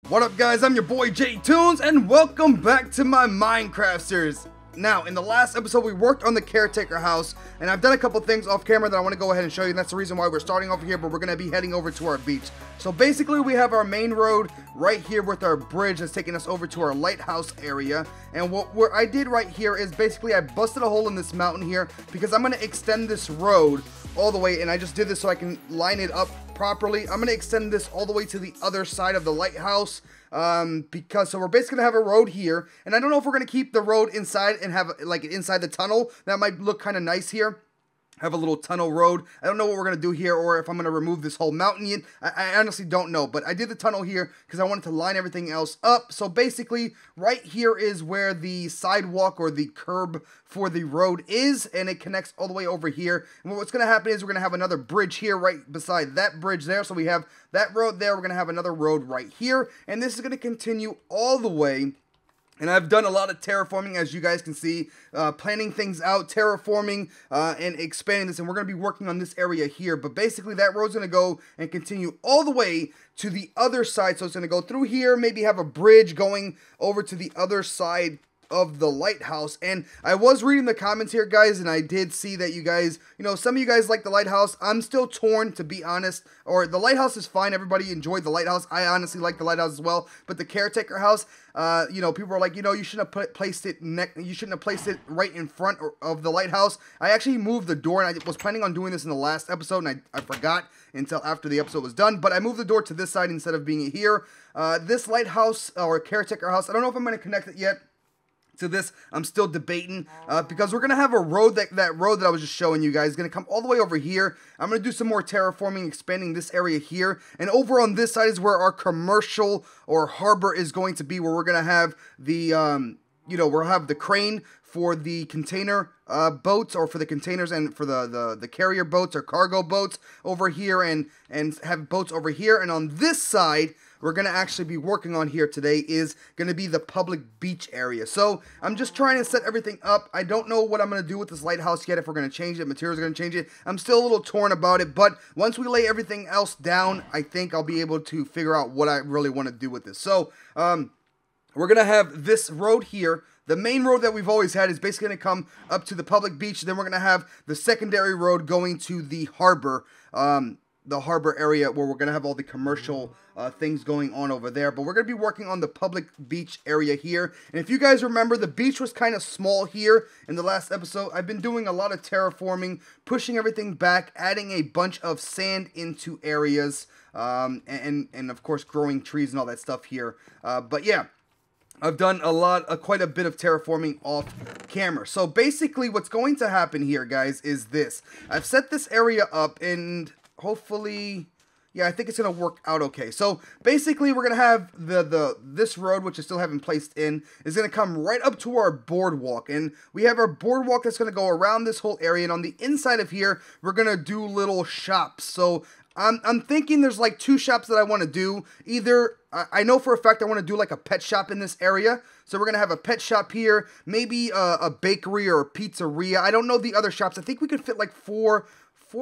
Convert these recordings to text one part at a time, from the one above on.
What up guys, I'm your boy Jtunes and welcome back to my Minecrafters. Now, in the last episode we worked on the caretaker house and I've done a couple things off camera that I want to go ahead and show you, and that's the reason why we're starting over here, but we're going to be heading over to our beach. So basically we have our main road right here with our bridge that's taking us over to our lighthouse area, and what I did right here is basically I busted a hole in this mountain here because I'm going to extend this road all the way, and I just did this so I can line it up properly. I'm going to extend this all the way to the other side of the lighthouse because so we're basically going to have a road here, and I don't know if we're going to keep the road inside and have like inside the tunnel. That might look kind of nice here. Have a little tunnel road. I don't know what we're going to do here, or if I'm going to remove this whole mountain. I honestly don't know, but I did the tunnel here because I wanted to line everything else up. So basically, right here is where the sidewalk or the curb for the road is, and it connects all the way over here. And what's going to happen is we're going to have another bridge here right beside that bridge there. So we have that road there. We're going to have another road right here, and this is going to continue all the way. And I've done a lot of terraforming, as you guys can see, planning things out, terraforming, and expanding this. And we're going to be working on this area here. But basically, that road's going to go and continue all the way to the other side. So it's going to go through here, maybe have a bridge going over to the other side of the lighthouse. And I was reading the comments here, guys, and I did see that you guys, some of you guys like the lighthouse. I'm still torn, to be honest. Or the lighthouse is fine. Everybody enjoyed the lighthouse. I honestly like the lighthouse as well. But the caretaker house, people are like, you shouldn't have placed it right in front of the lighthouse. I actually moved the door, and I was planning on doing this in the last episode, and I forgot until after the episode was done. But I moved the door to this side instead of being here. This lighthouse or caretaker house, I don't know if I'm going to connect it yet to this. I'm still debating because we're gonna have a road that road that I was just showing you guys is gonna come all the way over here. I'm gonna do some more terraforming, expanding this area here, and over on this side is where our commercial or harbor is going to be, where we're gonna have the we'll have the crane for the container boats, or for the containers, and for the carrier boats or cargo boats over here, and have boats over here. And on this side we're going to actually be working on here today is going to be the public beach area. So I'm just trying to set everything up. I don't know what I'm going to do with this lighthouse yet, if we're going to change it, materials are going to change it. I'm still a little torn about it, but once we lay everything else down, I think I'll be able to figure out what I really want to do with this. So we're going to have this road here. The main road that we've always had is basically going to come up to the public beach. Then we're going to have the secondary road going to the harbor area, where we're going to have all the commercial things going on over there. But we're going to be working on the public beach area here. And if you guys remember, the beach was kind of small here in the last episode. I've been doing a lot of terraforming, pushing everything back, adding a bunch of sand into areas, and of course growing trees and all that stuff here. But yeah, I've done quite a bit of terraforming off camera. So basically what's going to happen here, guys, is this. I've set this area up, and hopefully, yeah, I think it's going to work out okay. So basically we're going to have this road, which I still haven't placed in, is going to come right up to our boardwalk. And we have our boardwalk that's going to go around this whole area. And on the inside of here, we're going to do little shops. So I'm thinking there's like two shops that I want to do. Either, I know for a fact I want to do like a pet shop in this area. So we're going to have a pet shop here, maybe a bakery or a pizzeria. I don't know the other shops. I think we could fit like four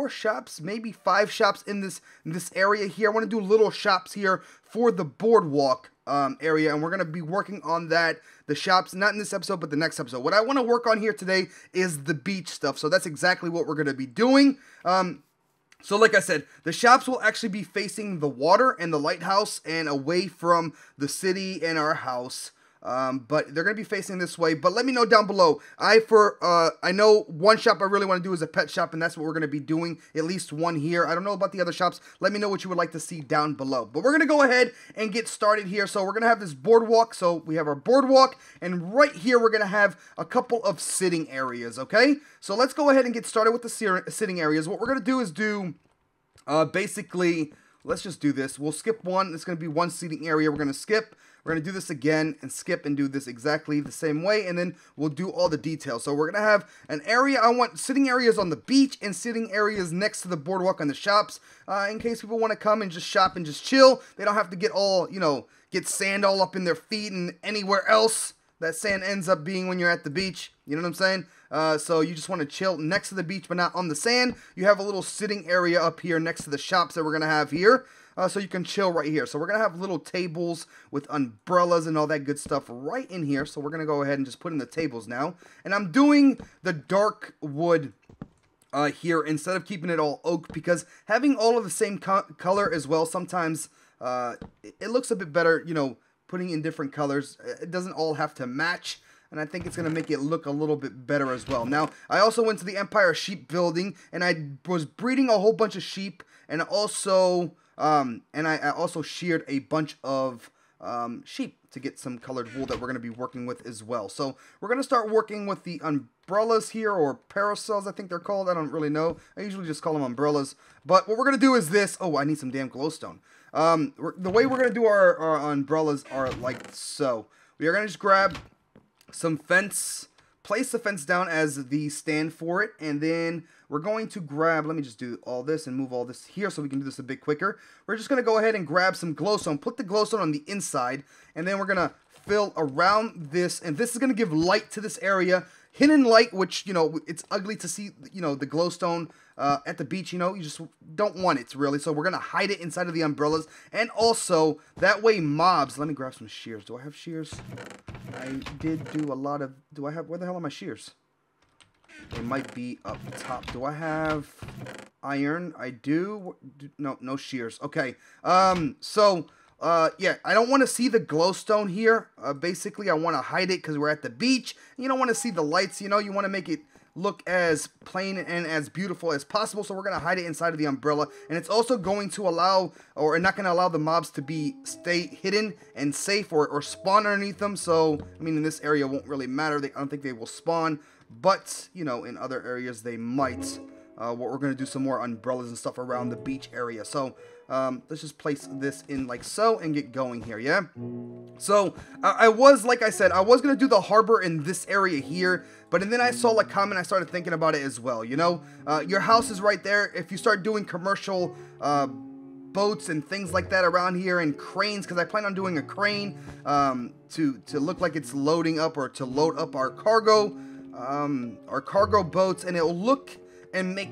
shops, maybe 5 shops in this area here. I want to do little shops here for the boardwalk area, and we're going to be working on that, the shops, not in this episode, but the next episode. What I want to work on here today is the beach stuff, so that's exactly what we're going to be doing. So like I said, the shops will actually be facing the water and the lighthouse and away from the city and our house. But they're going to be facing this way. But let me know down below. I know one shop I really want to do is a pet shop, and that's what we're going to be doing. At least one here. I don't know about the other shops. Let me know what you would like to see down below. But we're going to go ahead and get started here. So we're going to have this boardwalk. So we have our boardwalk, and right here we're going to have a couple of sitting areas, okay? So let's go ahead and get started with the sitting areas. What we're going to do is basically, let's just do this. We'll skip one. It's going to be one seating area. We're going to skip. We're going to do this again and skip and do this exactly the same way, and then we'll do all the details. So we're going to have an area. I want sitting areas on the beach and sitting areas next to the boardwalk and the shops, in case people want to come and just shop and just chill. They don't have to get all, get sand all up in their feet and anywhere else that sand ends up being when you're at the beach. You know what I'm saying? So you just want to chill next to the beach, but not on the sand. You have a little sitting area up here next to the shops that we're going to have here. so you can chill right here. So we're going to have little tables with umbrellas and all that good stuff right in here. So we're going to go ahead and just put in the tables now. And I'm doing the dark wood here instead of keeping it all oak, because having all of the same color as well, sometimes it looks a bit better, you know, putting in different colors. It doesn't all have to match. And I think it's going to make it look a little bit better as well. Now, I also went to the Empire Sheep building, and I was breeding a whole bunch of sheep, and also, I also sheared a bunch of sheep to get some colored wool that we're going to be working with as well. So we're going to start working with the umbrellas here, or parasols, I think they're called. I don't really know. I usually just call them umbrellas. But what we're going to do is this. Oh, I need some damn glowstone. The way we're going to do our umbrellas are like so. We are going to just grab some fence, place the fence down as the stand for it, and then we're going to grab, let me just do all this and move all this here so we can do this a bit quicker. We're just going to go ahead and grab some glowstone, put the glowstone on the inside, and then we're going to fill around this, and this is going to give light to this area. Hidden light, which, you know, it's ugly to see, you know, the glowstone at the beach, you know, you just don't want it, really. So we're going to hide it inside of the umbrellas, and also, that way mobs, let me grab some shears. Do I have shears? I did do a lot of, do I have, where the hell are my shears? They might be up top. Do I have iron? I do. No, no shears. Okay. Yeah, I don't want to see the glowstone here. Basically, I want to hide it because we're at the beach. You don't want to see the lights, you know. You want to make it look as plain and as beautiful as possible. So we're going to hide it inside of the umbrella. And it's also going to allow, or not going to allow the mobs to stay hidden and safe or spawn underneath them. So, I mean, in this area, it won't really matter. I don't think they will spawn. But, you know, in other areas, they might. We're going to do some more umbrellas and stuff around the beach area. So, let's just place this in like so and get going here, yeah? So, like I said, I was going to do the harbor in this area here, but then I saw a comment, I started thinking about it as well, you know? Your house is right there. If you start doing commercial boats and things like that around here, and cranes, because I plan on doing a crane to look like it's loading up, or to load up our cargo boats, and it'll look and make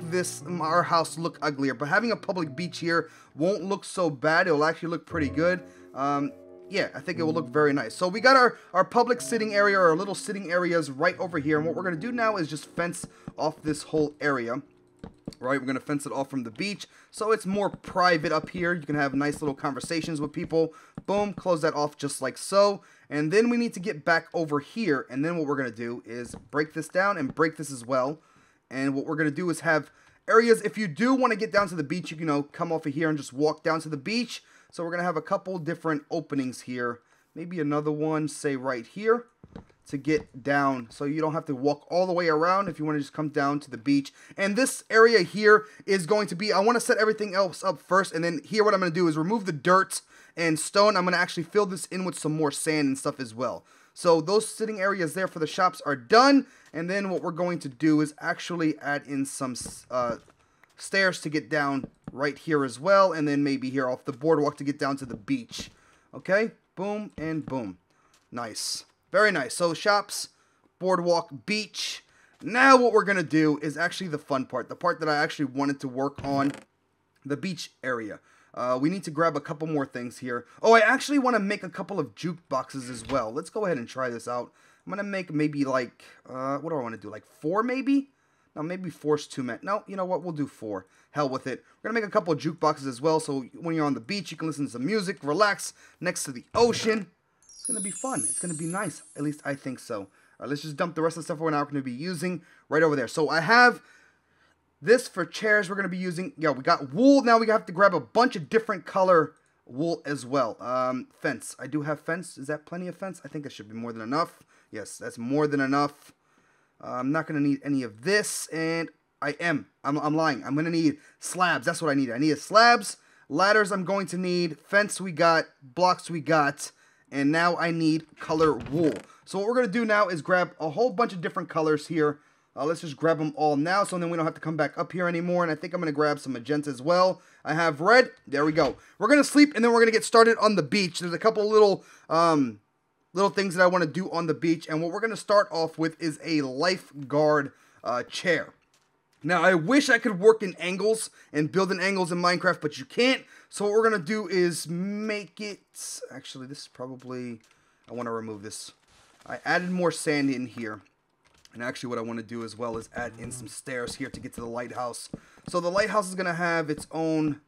our house look uglier. But having a public beach here won't look so bad. It'll actually look pretty good. Yeah, I think it will look very nice. So we got our public sitting area, our little sitting areas right over here. And what we're going to do now is just fence off this whole area. Right, we're going to fence it off from the beach, so it's more private up here. You can have nice little conversations with people. Boom, close that off just like so. And then we need to get back over here, and then what we're going to do is break this down and break this as well. And what we're going to do is have areas, if you do want to get down to the beach, you can, you know, come off of here and just walk down to the beach. So we're going to have a couple different openings here. Maybe another one, say right here, to get down, so you don't have to walk all the way around if you want to just come down to the beach. And this area here is going to be, I want to set everything else up first, and then here what I'm going to do is remove the dirt and stone. I'm going to actually fill this in with some more sand and stuff as well. So those sitting areas there for the shops are done, and then what we're going to do is actually add in some stairs to get down right here as well, and then maybe here off the boardwalk to get down to the beach. Okay, boom and boom. Nice. Very nice. So shops, boardwalk, beach. Now what we're going to do is actually the fun part. The part that I actually wanted to work on, the beach area. We need to grab a couple more things here. Oh, I actually want to make a couple of jukeboxes as well. Let's go ahead and try this out. I'm going to make maybe like, what do I want to do? Like 4 maybe? No, maybe 4's too many. No, you know what? We'll do 4. Hell with it. We're going to make a couple of jukeboxes as well. So when you're on the beach, you can listen to some music, relax next to the ocean. It's going to be fun. It's going to be nice. At least I think so. All right, let's just dump the rest of the stuff we're now going to be using right over there. So I have this for chairs we're going to be using. Yeah, we got wool. Now we have to grab a bunch of different color wool as well. Fence. I do have fence. Is that plenty of fence? I think that should be more than enough. Yes, that's more than enough. I'm not going to need any of this. And I'm lying. I'm going to need slabs. That's what I need. I need slabs. Ladders I'm going to need. Fence we got. Blocks we got. And now I need color wool. So what we're going to do now is grab a whole bunch of different colors here. Let's just grab them all now, so then we don't have to come back up here anymore. And I think I'm going to grab some magenta as well. I have red. There we go. We're going to sleep, and then we're going to get started on the beach. There's a couple little things that I want to do on the beach. And what we're going to start off with is a lifeguard chair. Now, I wish I could work in angles and build in angles in Minecraft, but you can't. So what we're going to do is make it... Actually, this is probably... I want to remove this. I added more sand in here. And actually what I want to do as well is add in some stairs here to get to the lighthouse. So the lighthouse is going to have its own...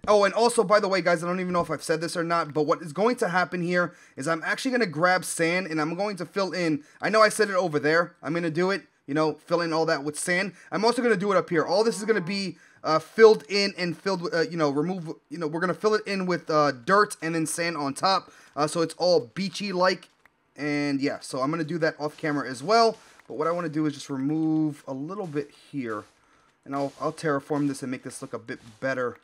Oh, and also, by the way, guys, I don't even know if I've said this or not, but what is going to happen here is I'm actually going to grab sand and I'm going to fill in... I know I said it over there. I'm going to do it. You know, fill in all that with sand. I'm also going to do it up here. All this is going to be filled in and filled with, you know, we're going to fill it in with dirt and then sand on top. So it's all beachy-like. And yeah, so I'm going to do that off camera as well. But what I want to do is just remove a little bit here. And I'll terraform this and make this look a bit better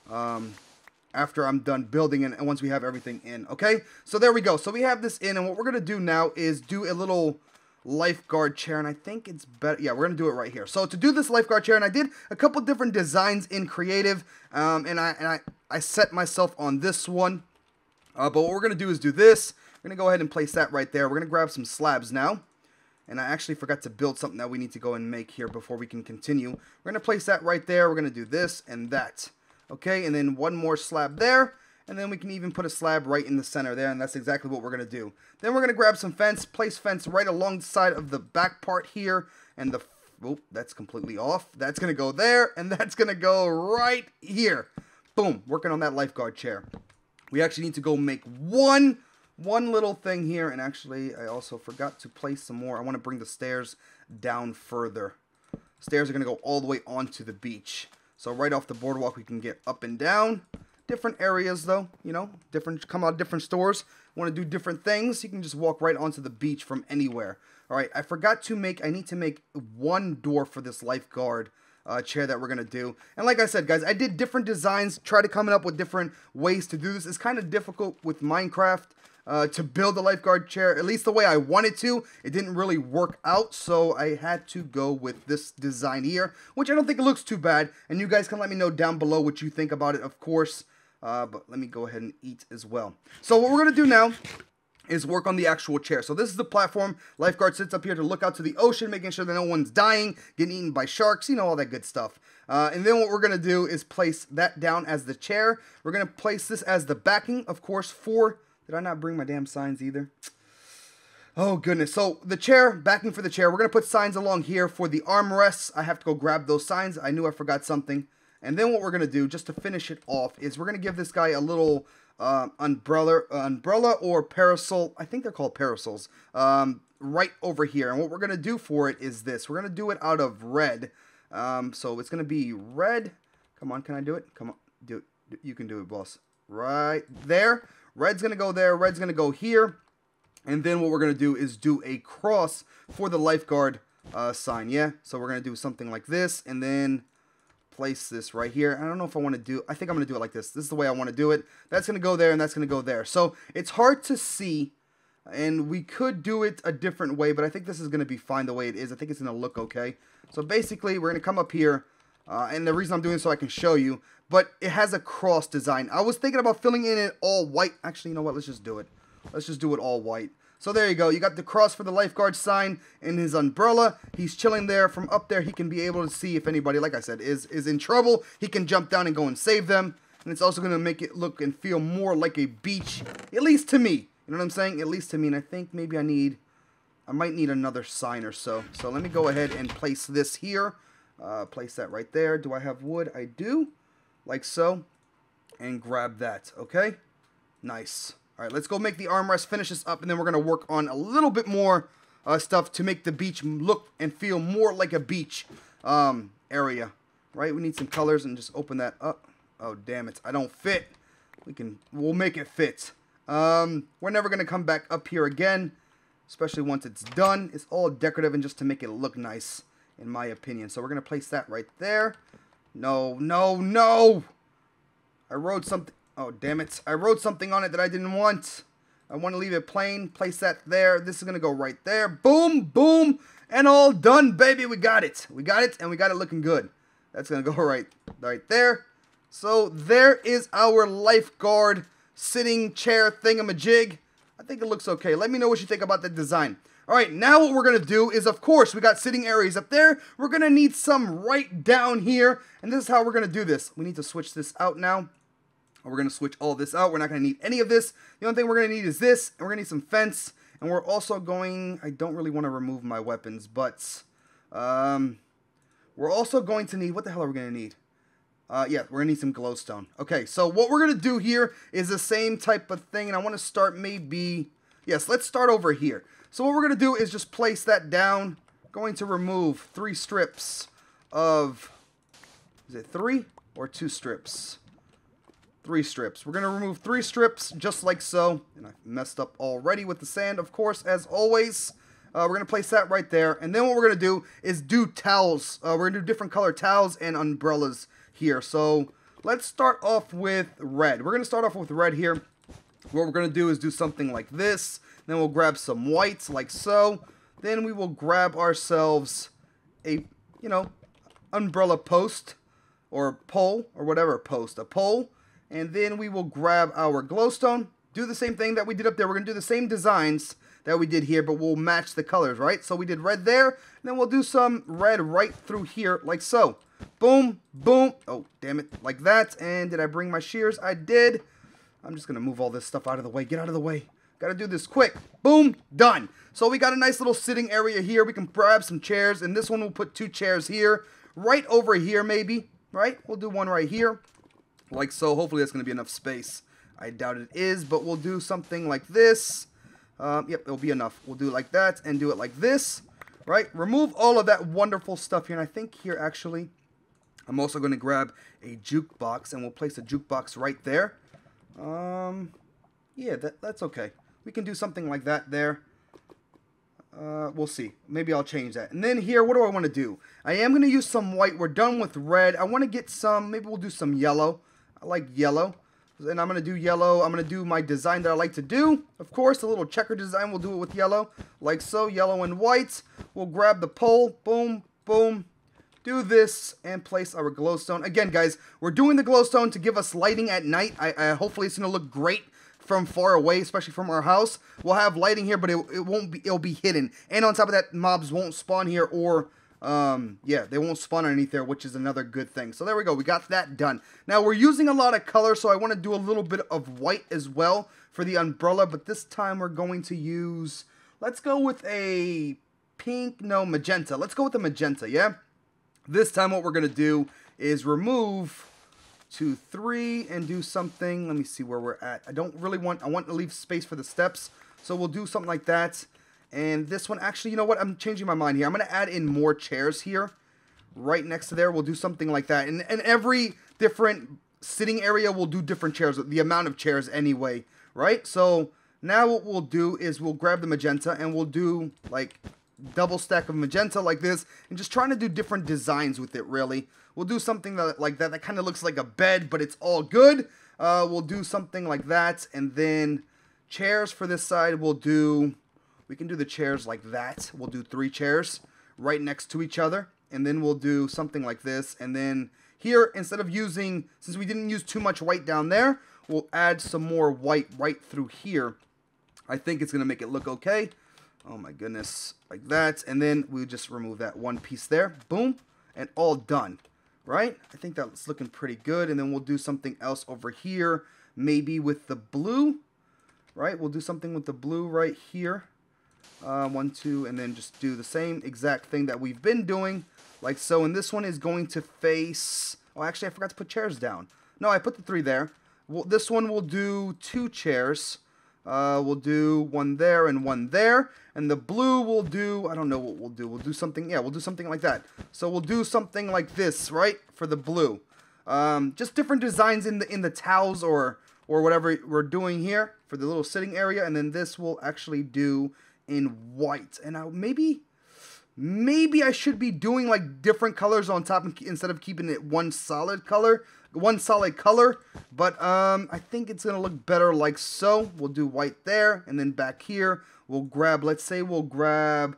after I'm done building and once we have everything in. Okay, so there we go. So we have this in, and what we're going to do now is do a little... lifeguard chair, and I think it's better. Yeah, we're gonna do it right here. So to do this lifeguard chair, and I did a couple different designs in creative, and I set myself on this one. But what we're gonna do is do this. We're gonna go ahead and place that right there. We're gonna grab some slabs now, and I actually forgot to build something that we need to go and make here before we can continue. We're gonna place that right there. We're gonna do this and that. Okay, and then one more slab there. And then we can even put a slab right in the center there, and that's exactly what we're going to do. Then we're going to grab some fence, place fence right alongside of the back part here, and the... Oh, that's completely off. That's going to go there, and that's going to go right here. Boom, working on that lifeguard chair. We actually need to go make one little thing here, and actually, I also forgot to place some more. I want to bring the stairs down further. Stairs are going to go all the way onto the beach. So right off the boardwalk, we can get up and down. Different areas though, you know, come out of different stores, want to do different things, you can just walk right onto the beach from anywhere. Alright, I forgot to make, I need to make one door for this lifeguard chair that we're going to do. And like I said, guys, I did different designs, try to come up with different ways to do this. It's kind of difficult with Minecraft to build a lifeguard chair, at least the way I wanted to. It didn't really work out, so I had to go with this design here, which I don't think it looks too bad. And you guys can let me know down below what you think about it, of course. But let me go ahead and eat as well. So what we're going to do now is work on the actual chair. So this is the platform. Lifeguard sits up here to look out to the ocean, making sure that no one's dying, getting eaten by sharks, you know, all that good stuff. And then what we're going to do is place that down as the chair. We're going to place this as the backing, of course, for... Did I not bring my damn signs either? Oh, goodness. So the chair, backing for the chair, we're going to put signs along here for the armrests. I have to go grab those signs. I knew I forgot something. And then what we're going to do, just to finish it off, is we're going to give this guy a little umbrella or parasol. I think they're called parasols. Right over here. And what we're going to do for it is this. We're going to do it out of red. So it's going to be red. Come on, can I do it? Come on, do it. You can do it, boss. Right there. Red's going to go there. Red's going to go here. And then what we're going to do is do a cross for the lifeguard sign. Yeah. So we're going to do something like this. And then... place this right here. I don't know if I want to do... I think I'm going to do it like this. This is the way I want to do it. That's going to go there and that's going to go there. So it's hard to see, and we could do it a different way, but I think this is going to be fine the way it is. I think it's going to look okay. So basically, we're going to come up here, and the reason I'm doing it so I can show you, but it has a cross design. I was thinking about filling in it all white. Actually, you know what? Let's just do it. Let's just do it all white. So there you go. You got the cross for the lifeguard sign and his umbrella. He's chilling there. From up there, he can be able to see if anybody, like I said, is in trouble. He can jump down and go and save them. And it's also going to make it look and feel more like a beach, at least to me. You know what I'm saying? At least to me. And I think maybe I might need another sign or so. So let me go ahead and place this here. Place that right there. Do I have wood? I do. Like so. And grab that. Okay? Nice. All right, let's go make the armrest, finish this up, and then we're going to work on a little bit more stuff to make the beach look and feel more like a beach area, right? We need some colors and just open that up. Oh, damn it. I don't fit. We'll make it fit. We're never going to come back up here again, especially once it's done. It's all decorative and just to make it look nice, in my opinion. So we're going to place that right there. No, no, no! I wrote something... Oh, damn it. I wrote something on it that I didn't want. I want to leave it plain. Place that there. This is going to go right there. Boom, boom, and all done, baby. We got it. We got it, and we got it looking good. That's going to go right there. So there is our lifeguard sitting chair thingamajig. I think it looks okay. Let me know what you think about the design. Alright, now what we're going to do is, of course, we got sitting areas up there. We're going to need some right down here. And this is how we're going to do this. We need to switch this out now. We're going to switch all this out. We're not going to need any of this. The only thing we're going to need is this. And we're going to need some fence. And we're also going... I don't really want to remove my weapons, but... we're also going to need... What the hell are we going to need? Yeah, we're going to need some glowstone. Okay, so what we're going to do here is the same type of thing. And I want to start maybe... Yes, let's start over here. So what we're going to do is just place that down. Going to remove 3 strips of... Is it 3 or 2 strips? 3 strips. We're going to remove 3 strips just like so. And I messed up already with the sand, of course, as always. We're going to place that right there. And then what we're going to do is do towels. We're going to do different color towels and umbrellas here. So let's start off with red. We're going to start off with red here. What we're going to do is do something like this. Then we'll grab some whites like so. Then we will grab ourselves a, you know, umbrella post or pole or whatever post. A pole. And then we will grab our glowstone. Do the same thing that we did up there. We're going to do the same designs that we did here, but we'll match the colors, right? So we did red there. And then we'll do some red right through here like so. Boom, boom. Oh, damn it. Like that. And did I bring my shears? I did. I'm just going to move all this stuff out of the way. Get out of the way. Got to do this quick. Boom. Done. So we got a nice little sitting area here. We can grab some chairs. And this one we'll put 2 chairs here. Right over here maybe. Right? We'll do one right here. Like so. Hopefully that's going to be enough space. I doubt it is. But we'll do something like this. Yep. It'll be enough. We'll do it like that. And do it like this. Right? Remove all of that wonderful stuff here. And I think here actually I'm also going to grab a jukebox. And we'll place a jukebox right there. Yeah, that's okay. We can do something like that there. We'll see. Maybe I'll change that. And then here, what do I want to do? I am going to use some white. We're done with red. I want to get some, maybe we'll do some yellow. I like yellow. And I'm going to do yellow. I'm going to do my design that I like to do. Of course, a little checker design. We'll do it with yellow. Like so, yellow and white. We'll grab the pole. Boom, boom. Do this and place our glowstone. Again, guys, we're doing the glowstone to give us lighting at night. Hopefully it's going to look great from far away, especially from our house. We'll have lighting here, but it won't be, it'll be hidden. And on top of that, mobs won't spawn here or, yeah, they won't spawn underneath there, which is another good thing. So there we go. We got that done. Now, we're using a lot of color, so I want to do a little bit of white as well for the umbrella. But this time, we're going to use, let's go with a pink, no, magenta. Let's go with the magenta, yeah? This time, what we're going to do is remove 2, 3, and do something. Let me see where we're at. I want to leave space for the steps. So we'll do something like that. And this one, actually, you know what? I'm changing my mind here. I'm going to add in more chairs here. Right next to there, we'll do something like that. And every different sitting area will do different chairs. The amount of chairs anyway, right? So now what we'll do is we'll grab the magenta and we'll do like double stack of magenta like this. And just trying to do different designs with it, really. We'll do something like that kind of looks like a bed, but it's all good. We'll do something like that. And then chairs for this side, we can do the chairs like that. We'll do 3 chairs right next to each other. And then we'll do something like this. And then here, instead of using, since we didn't use too much white down there, we'll add some more white right through here. I think it's going to make it look okay. Oh my goodness. Like that. And then we'll just remove that one piece there. Boom. And all done. Right? I think that's looking pretty good. And then we'll do something else over here. Maybe with the blue. Right? We'll do something with the blue right here. 1, 2, and then just do the same exact thing that we've been doing. Like so. And this one is going to face... Oh, actually, I forgot to put chairs down. No, I put the 3 there. Well, this one will do 2 chairs. We'll do 1 there and 1 there. And the blue will do, I don't know what we'll do. We'll do something, yeah, we'll do something like that. So we'll do something like this, right, for the blue. Just different designs in the towels or whatever we're doing here for the little sitting area. And then this will actually do in white. And maybe I should be doing like different colors on top instead of keeping it one solid color. But I think it's gonna look better like so. We'll do white there, and then back here we'll grab, let's say we'll grab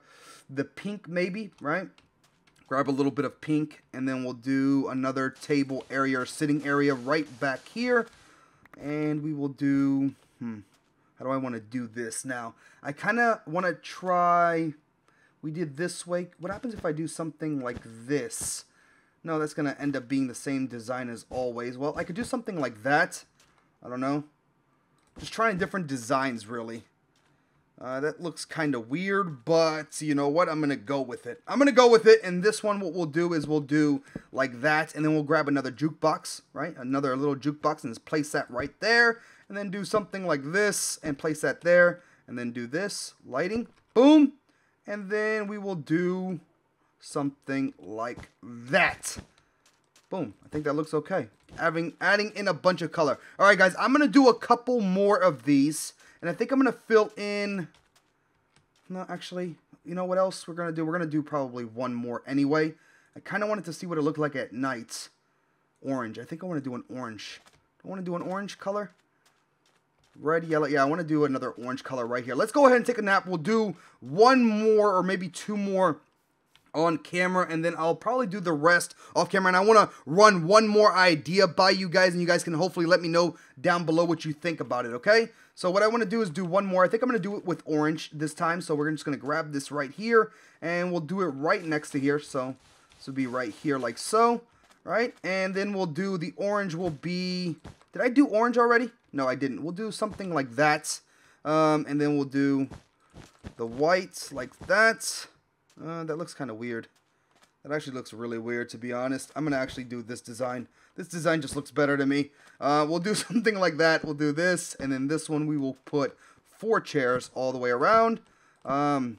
the pink maybe, right? Grab a little bit of pink, and then we'll do another table area or sitting area right back here. And we will do How do I want to do this now? I kind of want to try... We did this way. What happens if I do something like this? No, that's going to end up being the same design as always. Well, I could do something like that. I don't know. Just trying different designs, really. That looks kind of weird, but you know what? I'm going to go with it. I'm going to go with it, and this one, what we'll do is we'll do like that, and then we'll grab another jukebox, right? Another little jukebox, and just place that right there, and then do something like this, and place that there, and then do this, lighting, boom. And then we will do something like that. Boom. I think that looks okay. Adding in a bunch of color. All right, guys. I'm going to do a couple more of these. And I think I'm going to fill in... No, actually, you know what else we're going to do? We're going to do probably one more anyway. I kind of wanted to see what it looked like at night. Orange. I think I want to do an orange. Do I want to do an orange color? Red, yellow. Yeah, I want to do another orange color right here. Let's go ahead and take a nap. We'll do one more or maybe two more on camera, and then I'll probably do the rest off camera. And I want to run one more idea by you guys, and you guys can hopefully let me know down below what you think about it, okay? So what I want to do is do one more. I think I'm going to do it with orange this time. So we're just going to grab this right here, and we'll do it right next to here. So this will be right here like so, right? And then we'll do the orange will be... Did I do orange already? No, I didn't. We'll do something like that. And then we'll do the white like that. That looks kind of weird. That actually looks really weird, to be honest. I'm going to actually do this design. This design just looks better to me. We'll do something like that. We'll do this. And then this one we will put 4 chairs all the way around. I'm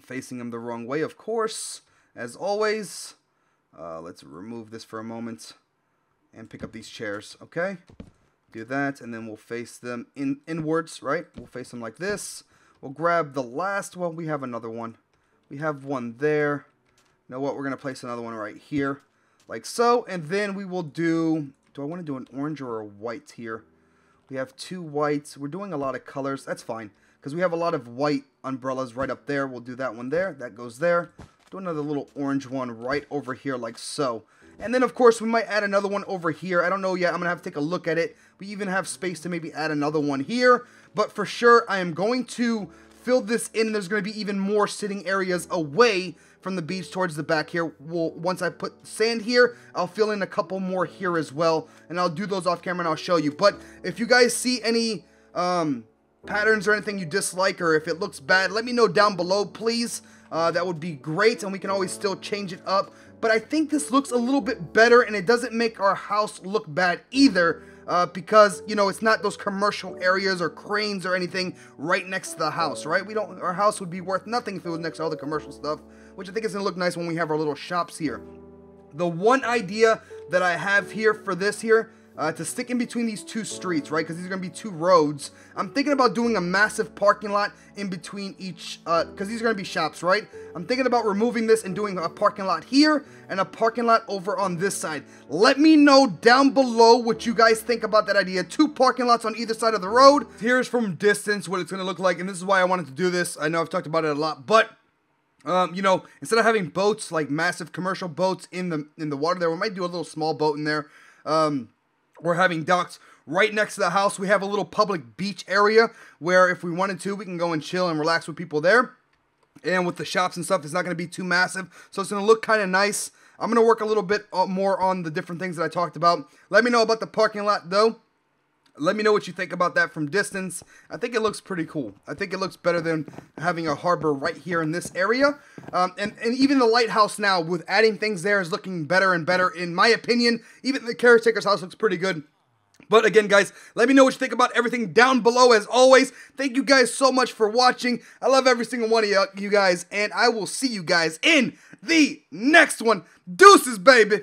facing them the wrong way, of course. As always. Let's remove this for a moment. And pick up these chairs, okay? Do that, and then we'll face them inwards, right? We'll face them like this. We'll grab the last one. We have another one. We have one there. You know what? We're going to place another one right here, like so. And then we will do... Do I want to do an orange or a white here? We have 2 whites. We're doing a lot of colors. That's fine, because we have a lot of white umbrellas right up there. We'll do that one there. That goes there. Do another little orange one right over here, like so. And then, of course, we might add another one over here. I don't know yet. I'm going to have to take a look at it. We even have space to maybe add another one here. But for sure, I am going to fill this in. There's going to be even more sitting areas away from the beach towards the back here. Once I put sand here, I'll fill in a couple more here as well. And I'll do those off camera and I'll show you. But if you guys see any patterns or anything you dislike, or if it looks bad, let me know down below, please. That would be great, and we can always still change it up. But I think this looks a little bit better, and it doesn't make our house look bad either, because, you know, it's not those commercial areas or cranes or anything right next to the house, right? Our house would be worth nothing if it was next to all the commercial stuff, which I think is going to look nice when we have our little shops here. The one idea that I have here for this here, to stick in between these 2 streets, right? Because these are going to be 2 roads. I'm thinking about doing a massive parking lot in between each, because these are going to be shops, right? I'm thinking about removing this and doing a parking lot here and a parking lot over on this side. Let me know down below what you guys think about that idea. 2 parking lots on either side of the road. Here's from distance what it's going to look like, and this is why I wanted to do this. I know I've talked about it a lot, but... you know, instead of having boats, like massive commercial boats in the water there, we might do a little small boat in there. We're having docks right next to the house. We have a little public beach area where if we wanted to, we can go and chill and relax with people there. And with the shops and stuff, it's not going to be too massive. So it's going to look kind of nice. I'm going to work a little bit more on the different things that I talked about. Let me know about the parking lot, though. Let me know what you think about that from distance. I think it looks pretty cool. I think it looks better than having a harbor right here in this area. And even the lighthouse now, with adding things there, is looking better and better, in my opinion. Even the caretaker's house looks pretty good. But again, guys, let me know what you think about everything down below, as always. Thank you guys so much for watching. I love every single one of you guys, and I will see you guys in the next one. Deuces, baby!